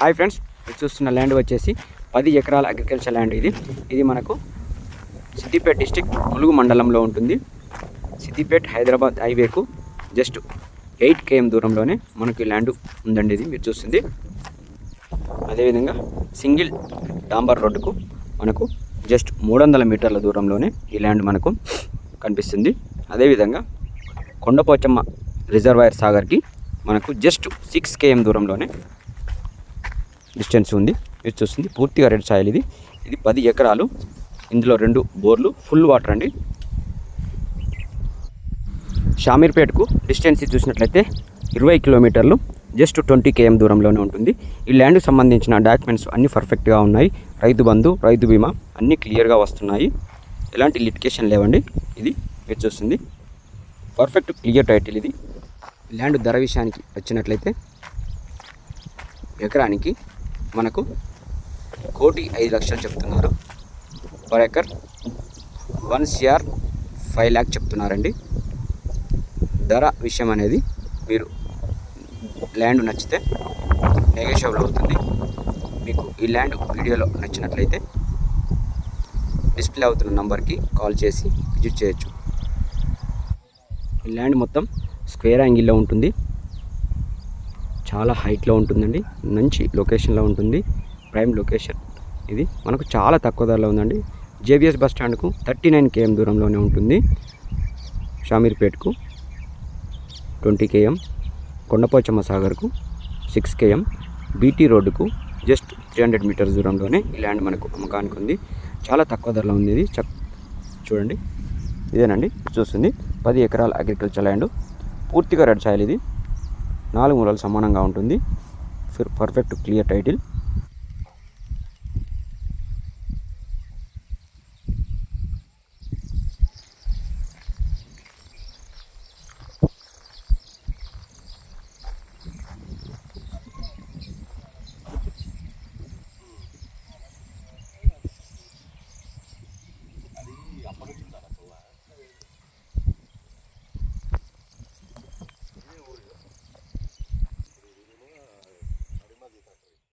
Hi friends, మీరు చూస్తున్న land వచ్చేసి 10 ఎకరాల అగ్రికల్చర్ ల్యాండ్. ఇది మనకు సిద్దిపేట డిస్టిక్ ములుగు మండలంలో ఉంటుంది. సిద్దిపేట హైదరాబాద్ హైవేకు జస్ట్ 8 km దూరంలోనే మనకి ల్యాండ్ ఉందండి. ఇది మీరు చూస్తుంది. అదేవిధంగా సింగిల్ డాంబర్ రోడ్డుకు మనకు జస్ట్ 300 మీటర్ల దూరంలోనే ఈ ల్యాండ్ మనకు కనిపిస్తుంది. అదేవిధంగా కొండపోచమ్మ రిజర్వాయర్ సాగర్కి మనకు జస్ట్ 6 km దూరంలోనే డిస్టెన్స్ ఉంది. మీరు చూస్తుంది పూర్తిగా రెడ్ సాయిల్. ఇది 10 ఎకరాలు. ఇందులో 2 బోర్లు, ఫుల్ వాటర్ అండి. షామీర్పేటకు డిస్టెన్స్ చూసినట్లయితే 20 కిలోమీటర్లు, జస్ట్ 20 km దూరంలోనే ఉంటుంది. ఈ ల్యాండ్కి సంబంధించిన డాక్యుమెంట్స్ అన్నీ పర్ఫెక్ట్గా ఉన్నాయి. రైతు బంధు, రైతు బీమా అన్నీ క్లియర్గా వస్తున్నాయి. ఎలాంటి లిటికేషన్ లేవండి. ఇది మీరు చూస్తుంది పర్ఫెక్ట్ క్లియర్ టైటిల్. ఇది ల్యాండ్ ధర విషయానికి వచ్చినట్లయితే ఎకరానికి మనకు 1,05,00,000 చెప్తున్నారు. పర్ ఎకర్ 1 CR 5 lakh చెప్తున్నారండి. ధర విషయం అనేది మీరు ల్యాండ్ నచ్చితే నెగోషియబుల్ అవుతుంది. మీకు ఈ ల్యాండ్ వీడియోలో నచ్చినట్లయితే డిస్ప్లే అవుతున్న నంబర్కి కాల్ చేసి విజిట్ చేయొచ్చు. ఈ ల్యాండ్ మొత్తం స్క్వేర్ యాంగిల్లో ఉంటుంది. చాలా హైట్లో ఉంటుందండి. మంచి లొకేషన్లో ఉంటుంది. Prime location. ఇది మనకు చాలా తక్కువ ధరలో ఉందండి. JBS బస్ స్టాండ్కు 39 km దూరంలోనే ఉంటుంది. షామీర్పేటకు 20 km, కొండపోచమ్మ సాగర్కు 6 km, BT రోడ్డుకు జస్ట్ 300 మీటర్స్ దూరంలోనే ఈ ల్యాండ్ మనకు అమ్మకానికి ఉంది. చాలా తక్కువ ధరలో ఉంది. ఇది చూడండి, ఇదేనండి చూస్తుంది 10 ఎకరాల అగ్రికల్చర్ ల్యాండ్. పూర్తిగా రెడ్ సాయిల్. ఇది 4 మూలలు సమానంగా ఉంటుంది. Perfect clear title.